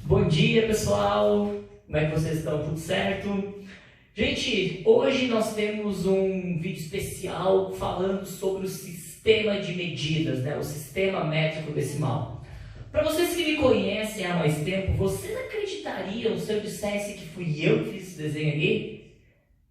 Bom dia, pessoal! Como é que vocês estão? Tudo certo? Gente, hoje nós temos um vídeo especial falando sobre o sistema de medidas, né? O sistema métrico decimal. Para vocês que me conhecem há mais tempo, vocês acreditariam se eu dissesse que fui eu que fiz esse desenho aqui?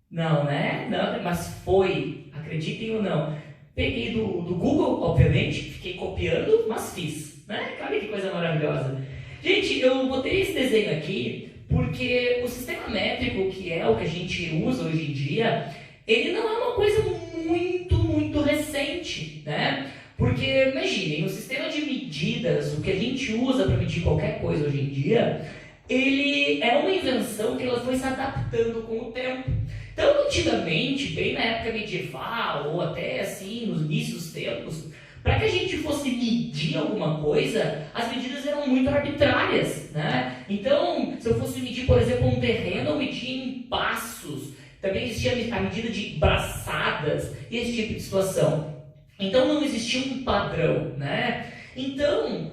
Não, né? Não, mas foi, acreditem ou não. Peguei do Google, obviamente, fiquei copiando, mas fiz, né? Olha que coisa maravilhosa. Gente, eu botei esse desenho aqui porque o sistema métrico, que é o que a gente usa hoje em dia, ele não é uma coisa muito recente, né? Porque, imaginem, o sistema de medidas, o que a gente usa para medir qualquer coisa hoje em dia, ele é uma invenção que ela foi se adaptando com o tempo. Então, antigamente, bem na época medieval, ou até assim, nos inícios dos tempos, para que a gente fosse medir alguma coisa, as medidas eram muito arbitrárias, né? Então, se eu fosse medir, por exemplo, um terreno, eu media em passos. Também existia a medida de braçadas e esse tipo de situação. Então, não existia um padrão, né? Então,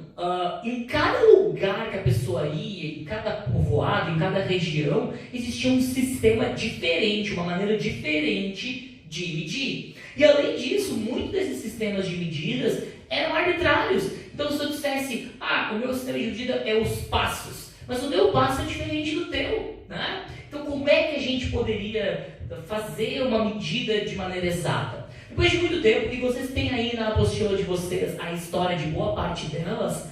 em cada lugar que a pessoa ia, em cada povoado, em cada região, existia um sistema diferente, uma maneira diferente de medir. E além disso, muitos desses sistemas de medidas eram arbitrários. Então, se eu dissesse, o meu sistema de medida é os passos, mas o meu passo é diferente do teu, né? Então, como é que a gente poderia fazer uma medida de maneira exata? Depois de muito tempo, e vocês têm aí na apostila de vocês a história de boa parte delas,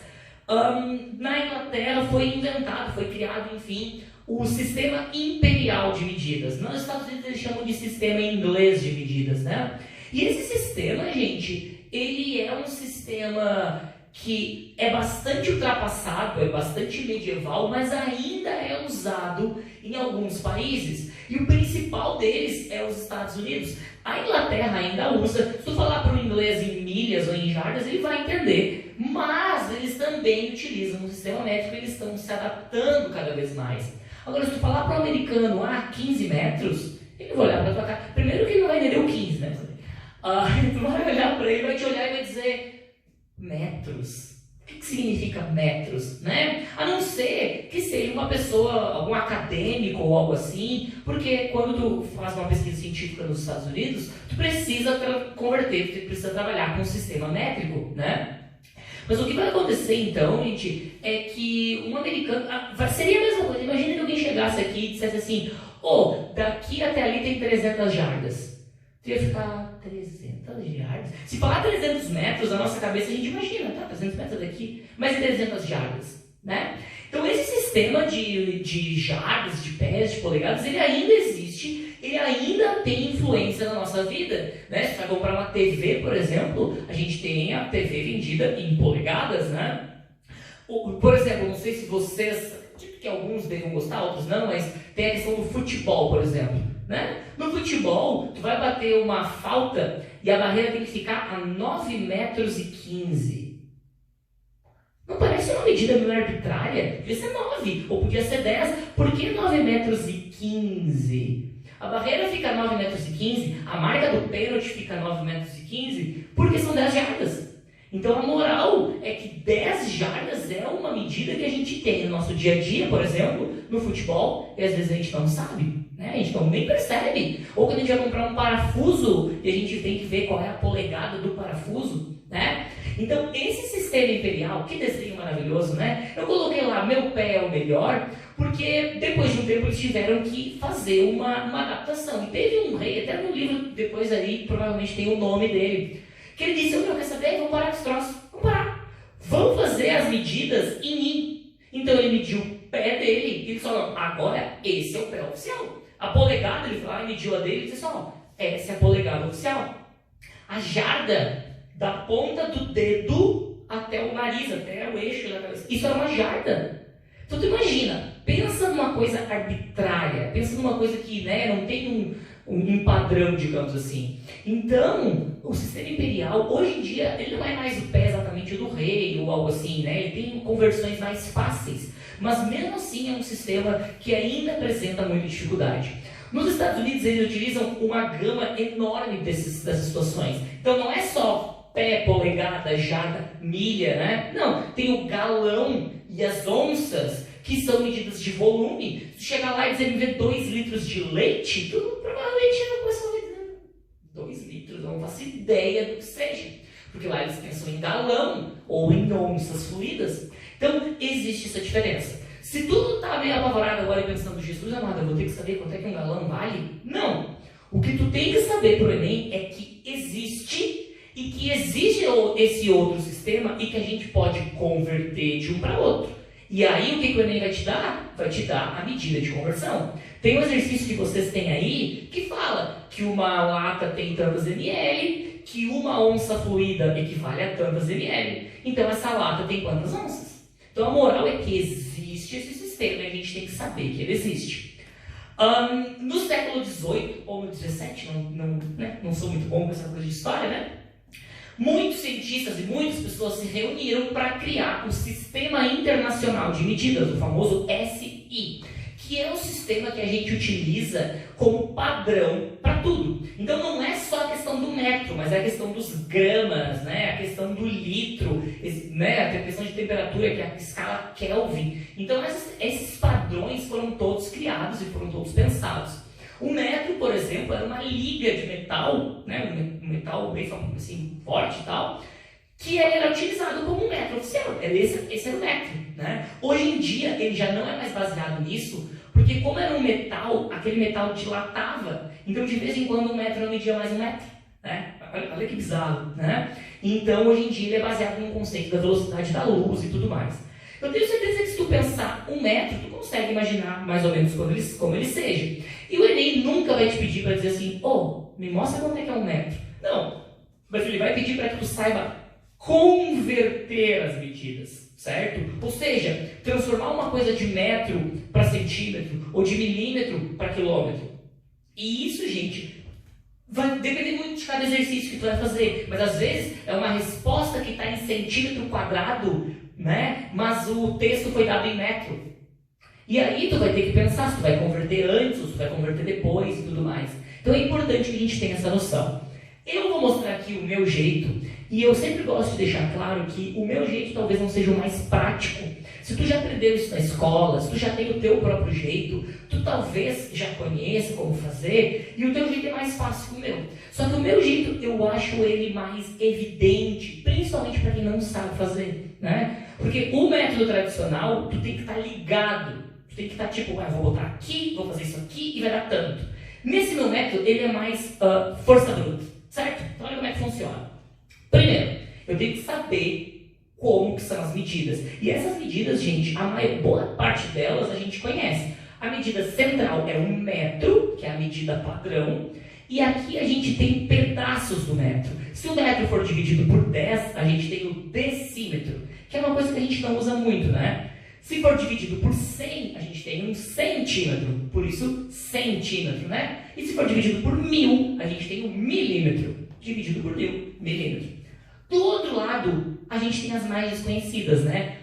na Inglaterra foi inventado, foi criado, enfim, o sistema imperial de medidas. Nos Estados Unidos eles chamam de sistema inglês de medidas, né? E esse sistema, gente, ele é um sistema que é bastante ultrapassado, é bastante medieval, mas ainda é usado em alguns países. E o principal deles é os Estados Unidos. A Inglaterra ainda usa. Se tu falar para o inglês em milhas ou em jardas, ele vai entender. Mas eles também utilizam o sistema métrico, eles estão se adaptando cada vez mais. Agora, se tu falar para o americano, 15 metros, ele vai olhar para tua cara. Primeiro que ele não vai entender o 15, né? Tu vai olhar para ele, vai te olhar e vai dizer, metros? O que significa metros, né? A não ser que seja uma pessoa, algum acadêmico ou algo assim, porque quando tu faz uma pesquisa científica nos Estados Unidos, tu precisa converter, tu precisa trabalhar com um sistema métrico, né? Mas o que vai acontecer então, gente, é que um americano, seria a mesma coisa, imagina que alguém chegasse aqui e dissesse assim, daqui até ali tem 300 jardas. Tu ia ficar, 300 jardas? Se falar 300 metros, na nossa cabeça a gente imagina, 300 metros daqui, mas 300 jardas, né? Então esse sistema de jardas, de pés, de polegadas, ele ainda existe, ele ainda tem influência na nossa vida, né? Se você vai comprar uma TV, por exemplo, a gente tem a TV vendida em polegadas, né? Por exemplo, não sei se vocês, que alguns devem gostar, outros não, mas tem a questão do futebol, por exemplo, né? No futebol, tu vai bater uma falta e a barreira tem que ficar a 9,15 metros. Não parece uma medida meio arbitrária? Podia ser 9, ou podia ser 10. Por que 9,15 metros? A barreira fica 9,15 metros, a marca do pênalti fica 9,15 metros, porque são 10 jardas. Então a moral é que 10 jardas é uma medida que a gente tem no nosso dia a dia, por exemplo, no futebol, e às vezes a gente não sabe, né? A gente nem percebe. Ou quando a gente vai comprar um parafuso e a gente tem que ver qual é a polegada do parafuso, né? Então esse sistema imperial, que desenho maravilhoso, né? Eu coloquei lá, meu pé é o melhor, porque depois de um tempo eles tiveram que fazer uma adaptação. E teve um rei, até no livro depois ali, provavelmente tem o nome dele, que ele disse, quer saber? Vamos parar com esse troço. Vamos parar. Vamos fazer as medidas em mim. Então ele mediu o pé dele e ele falou, agora esse é o pé oficial. A polegada, ele falou, mediu a dele e disse, essa é a polegada oficial. A jarda, da ponta do dedo até o nariz, até o eixo da cabeça. Isso é uma jarda. Então tu imagina, pensa numa coisa arbitrária, pensa numa coisa que, né, não tem um padrão, digamos assim. Então, o sistema imperial, hoje em dia, ele não é mais o pé exatamente do rei ou algo assim, né? Ele tem conversões mais fáceis, mas mesmo assim é um sistema que ainda apresenta muita dificuldade. Nos Estados Unidos, eles utilizam uma gama enorme dessas situações. Então, não é só pé, polegada, jarda, milha, né? Não, tem o galão e as onças, que são medidas de volume. Se chegar lá e dizer, me vê 2 litros de leite, tu provavelmente não vai saber dizer 2 litros, eu não faço ideia do que seja. Porque lá eles pensam em galão ou em onças fluídas. Então, existe essa diferença. Se tu está meio apavorado agora e pensando, Jesus amado, eu vou ter que saber quanto é que um galão vale? Não. O que tu tem que saber pro Enem é que existe e que existe esse outro sistema e que a gente pode converter de um para outro. E aí o que o Enem vai te dar? Vai te dar a medida de conversão. Tem um exercício que vocês têm aí que fala que uma lata tem tantas ml, que uma onça fluída equivale a tantas ml. Então essa lata tem quantas onças? Então a moral é que existe esse sistema e a gente tem que saber que ele existe. No século XVIII ou no XVII, não sou muito bom com essa coisa de história, né? Muitos cientistas e muitas pessoas se reuniram para criar o Sistema Internacional de Medidas, o famoso SI, que é o sistema que a gente utiliza como padrão para tudo. Então não é só a questão do metro, mas é a questão dos gramas, né? A questão do litro, né? A questão de temperatura, que é a escala Kelvin. Então esses padrões foram todos criados e foram todos pensados. O metro, por exemplo, era uma liga de metal, né? Um metal bem assim, forte e tal, que era utilizado como um metro oficial. Esse era o metro, né? Hoje em dia ele já não é mais baseado nisso, porque como era um metal, aquele metal dilatava, então de vez em quando um metro não media mais um metro, né? Olha que bizarro, né? Então hoje em dia ele é baseado no conceito da velocidade da luz e tudo mais. Eu tenho certeza que se tu pensar um metro, tu consegue imaginar mais ou menos como ele seja. E o Enem nunca vai te pedir para dizer assim, me mostra quanto é que é um metro. Não, mas ele vai pedir para que tu saiba converter as medidas, certo? Ou seja, transformar uma coisa de metro para centímetro ou de milímetro para quilômetro. E isso, gente, vai depender muito de cada exercício que tu vai fazer. Mas às vezes é uma resposta que está em centímetro quadrado, né? Mas o texto foi dado em metro. E aí tu vai ter que pensar se tu vai converter antes ou se tu vai converter depois e tudo mais. Então é importante que a gente tenha essa noção. Eu vou mostrar aqui o meu jeito, e eu sempre gosto de deixar claro que o meu jeito talvez não seja o mais prático. Se tu já aprendeu isso na escola, se tu já tem o teu próprio jeito, tu talvez já conheça como fazer, e o teu jeito é mais fácil que o meu. Só que o meu jeito, eu acho ele mais evidente, principalmente para quem não sabe fazer, né? Porque o método tradicional, tu tem que estar ligado, tu tem que estar tipo, vou botar aqui, vou fazer isso aqui e vai dar tanto. Nesse meu método, ele é mais força bruta, certo? Então olha como é que funciona. Primeiro, eu tenho que saber como que são as medidas. E essas medidas, gente, boa parte delas a gente conhece. A medida central é um metro, que é a medida padrão, e aqui a gente tem pedaços do metro. Se o metro for dividido por 10, a gente tem o decímetro, que é uma coisa que a gente não usa muito, né? Se for dividido por 100, a gente tem um centímetro, por isso centímetro, né? E se for dividido por 1000, a gente tem um milímetro, dividido por 1000, milímetro. Do outro lado, a gente tem as mais desconhecidas, né?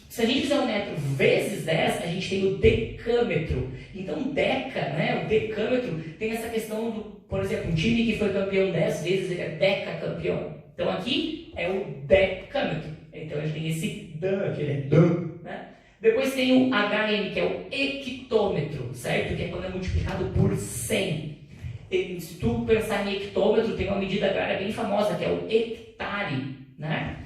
Se a gente fizer um metro vezes 10, a gente tem o decâmetro. Então, né? O decâmetro tem essa questão do, por exemplo, um time que foi campeão 10 vezes, ele é decacampeão. Então, aqui é o decâmetro. Então, a gente tem esse dan, que ele é dan, né? Depois tem o HM, que é o hectômetro, certo? Que é quando é multiplicado por 100. E, se tu pensar em hectômetro, tem uma medida agrária bem famosa, que é o hectare, né?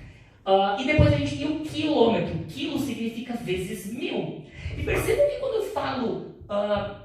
E depois a gente tem o quilômetro. Quilo significa vezes 1000. E percebam que quando eu falo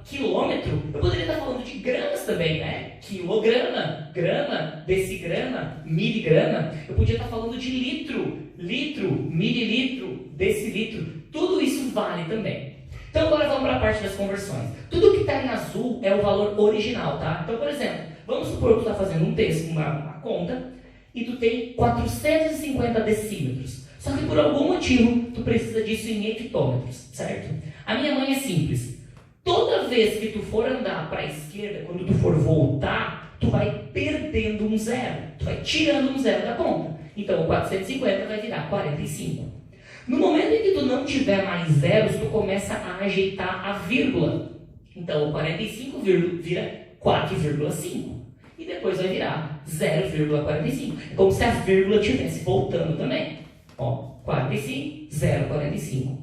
quilômetro, eu poderia estar falando de gramas também, né? Quilograma, grama, decigrama, miligrama. Eu podia estar falando de litro, mililitro, decilitro. Tudo isso vale também. Então agora vamos para a parte das conversões. Tudo que está em azul é o valor original, tá? Então, por exemplo, vamos supor que tu está fazendo um texto, uma conta, e tu tem 450 decímetros. Só que por algum motivo, tu precisa disso em hectômetros, certo? A minha mãe é simples. Toda vez que tu for andar para a esquerda, quando tu for voltar, tu vai perdendo um zero. Tu vai tirando um zero da conta. Então, o 450 vai virar 45. No momento em que tu não tiver mais zeros, tu começa a ajeitar a vírgula. Então, o 45 vira 4,5. E depois vai virar 0,45. É como se a vírgula estivesse voltando também. Ó, 45, 0,45.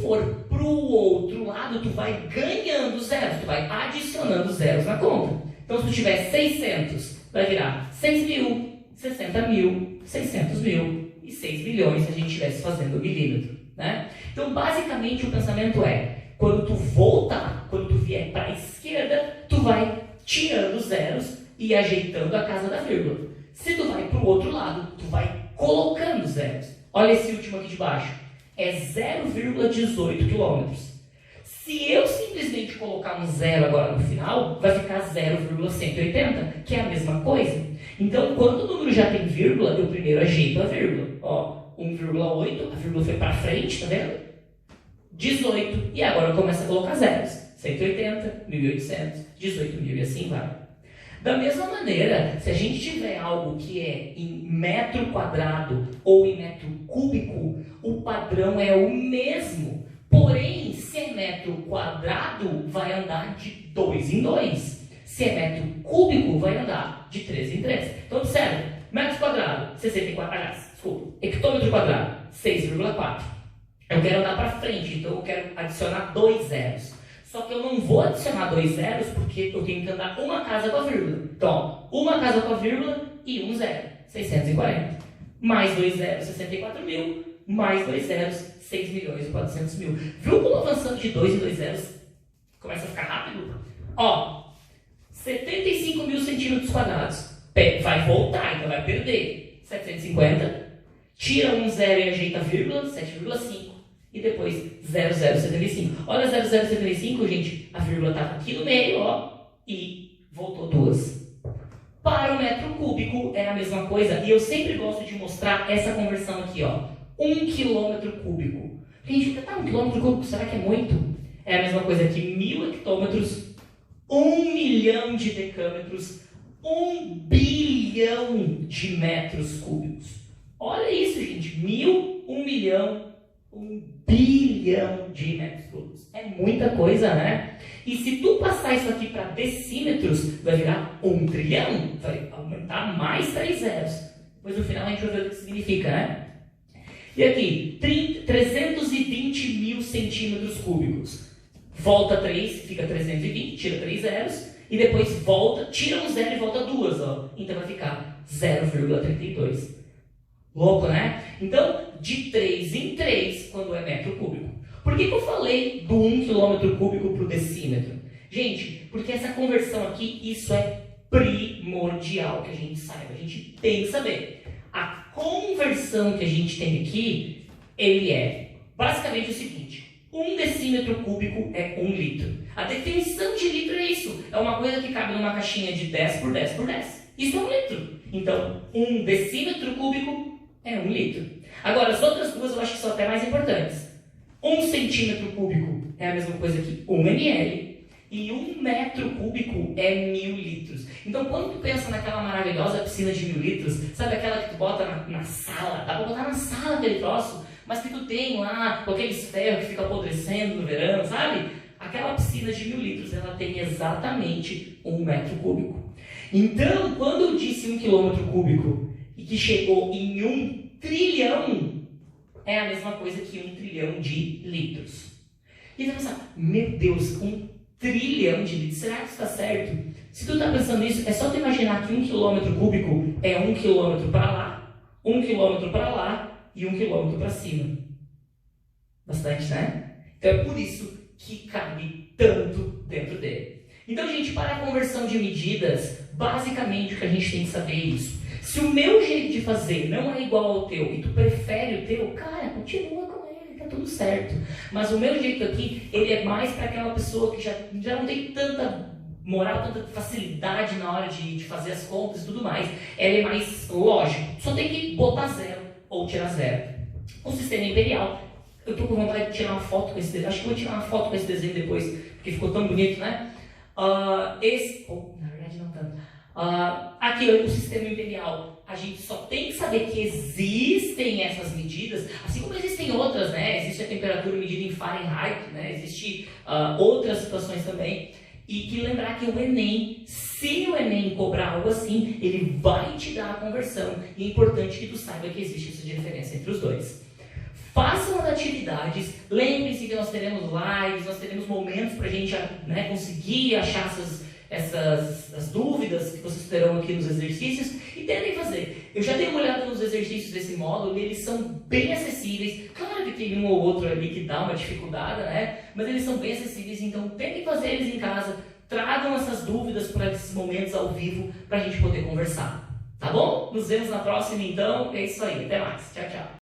for pro outro lado, tu vai ganhando zeros, tu vai adicionando zeros na conta. Então, se tu tiver 600, vai virar 6 mil, 60 mil, 600 mil e 6 milhões se a gente estivesse fazendo o milímetro, né? Então, basicamente, o pensamento é, quando tu voltar, quando tu vier para a esquerda, tu vai tirando zeros e ajeitando a casa da vírgula. Se tu vai para o outro lado, tu vai colocando zeros. Olha esse último aqui de baixo. É 0,18 quilômetros. Se eu simplesmente colocar um zero agora no final, vai ficar 0,180, que é a mesma coisa. Então, quando o número já tem vírgula, eu primeiro ajeito a vírgula. Ó, 1,8, a vírgula foi para frente, tá vendo? 18, e agora eu começo a colocar zeros. 180, 1.800, 18.000 e assim vai. Da mesma maneira, se a gente tiver algo que é em metro quadrado ou em metro cúbico, o padrão é o mesmo. Porém, se é metro quadrado, vai andar de 2 em 2. Se é metro cúbico, vai andar de 3 em 3. Então, observe. Metro quadrado, 64. Desculpa. Hectômetro quadrado, 6,4. Eu quero andar para frente, então eu quero adicionar 2 zeros. Só que eu não vou adicionar 2 zeros porque eu tenho que andar uma casa com a vírgula. Então, uma casa com a vírgula e um zero, 640. Mais 2 zeros, 64 mil. Mais 2 zeros, 6 milhões e 400 mil. Viu como avançando de 2 em 2 zeros começa a ficar rápido? Ó, 75 mil centímetros quadrados. Vai voltar, então vai perder. 750. Tira um zero e ajeita a vírgula, 7,5. E depois 0,075. Olha 0,075, gente. A vírgula estava aqui no meio, ó. E voltou 2. Para o metro cúbico é a mesma coisa. E eu sempre gosto de mostrar essa conversão aqui, ó. 1 quilômetro cúbico. A gente fica, tá, 1 quilômetro cúbico, será que é muito? É a mesma coisa que 1.000 hectômetros, 1 milhão de decâmetros, 1 bilhão de metros cúbicos. Olha isso, gente. 1.000, 1 milhão, 1 bilhão de metros cúbicos. É muita coisa, né? E se tu passar isso aqui para decímetros, vai virar 1 trilhão. Vai aumentar mais 3 zeros. Depois no final a gente vai ver o que significa, né? E aqui, 320 mil centímetros cúbicos. Volta 3, fica 320, tira 3 zeros. E depois volta, tira um zero e volta 2, ó. Então vai ficar 0,32. Louco, né? Então, de 3 em 3, quando é metro cúbico. Por que eu falei do 1 quilômetro cúbico para o decímetro? Gente, porque essa conversão aqui, isso é primordial que a gente saiba. A gente tem que saber. A conversão que a gente tem aqui, ele é basicamente o seguinte. 1 decímetro cúbico é 1 litro. A definição de litro é isso. É uma coisa que cabe numa caixinha de 10 por 10 por 10. Isso é 1 litro. Então, 1 decímetro cúbico é 1 litro. Agora, as outras duas eu acho que são até mais importantes. 1 centímetro cúbico é a mesma coisa que 1 ml. E 1 metro cúbico é 1.000 litros. Então, quando tu pensa naquela maravilhosa piscina de 1.000 litros, sabe aquela que tu bota na sala? Dá pra botar na sala aquele troço, mas que tu tem lá com aqueles ferros que fica apodrecendo no verão, sabe? Aquela piscina de 1.000 litros, ela tem exatamente 1 metro cúbico. Então, quando eu disse 1 quilômetro cúbico e que chegou em 1 trilhão, é a mesma coisa que 1 trilhão de litros. E você vai pensar, meu Deus, 1 trilhão de litros, será que isso está certo? Se tu está pensando nisso, é só tu imaginar que 1 quilômetro cúbico é 1 quilômetro para lá, 1 quilômetro para lá e 1 quilômetro para cima. Bastante, né? Então é por isso que cabe tanto dentro dele. Então, gente, para a conversão de medidas, basicamente o que a gente tem que saber é isso. Se o meu jeito de fazer não é igual ao teu e tu prefere o teu, cara, continua com ele, tá tudo certo. Mas o meu jeito aqui, ele é mais para aquela pessoa que já não tem tanta moral, tanta facilidade na hora de fazer as contas e tudo mais. Ela é mais lógico. Só tem que botar zero ou tirar zero. O sistema imperial. Eu tô com vontade de tirar uma foto com esse desenho. Acho que vou tirar uma foto com esse desenho depois, porque ficou tão bonito, né? Na verdade não tanto. Aqui o sistema imperial. A gente só tem que saber que existem essas medidas, assim como existem outras, né? Existe a temperatura medida em Fahrenheit, né? Existe outras situações também. E que lembrar que o Enem, se o Enem cobrar algo assim, ele vai te dar a conversão. E é importante que tu saiba que existe essa diferença entre os dois. Façam as atividades, lembre-se que nós teremos lives, nós teremos momentos para a gente, né, conseguir achar as dúvidas que vocês terão aqui nos exercícios e tentem fazer. Eu já dei uma olhada nos exercícios desse módulo e eles são bem acessíveis. Claro que tem um ou outro ali que dá uma dificuldade, né? Mas eles são bem acessíveis, então tentem fazer eles em casa. Tragam essas dúvidas para esses momentos ao vivo para a gente poder conversar. Tá bom? Nos vemos na próxima então. É isso aí. Até mais. Tchau, tchau.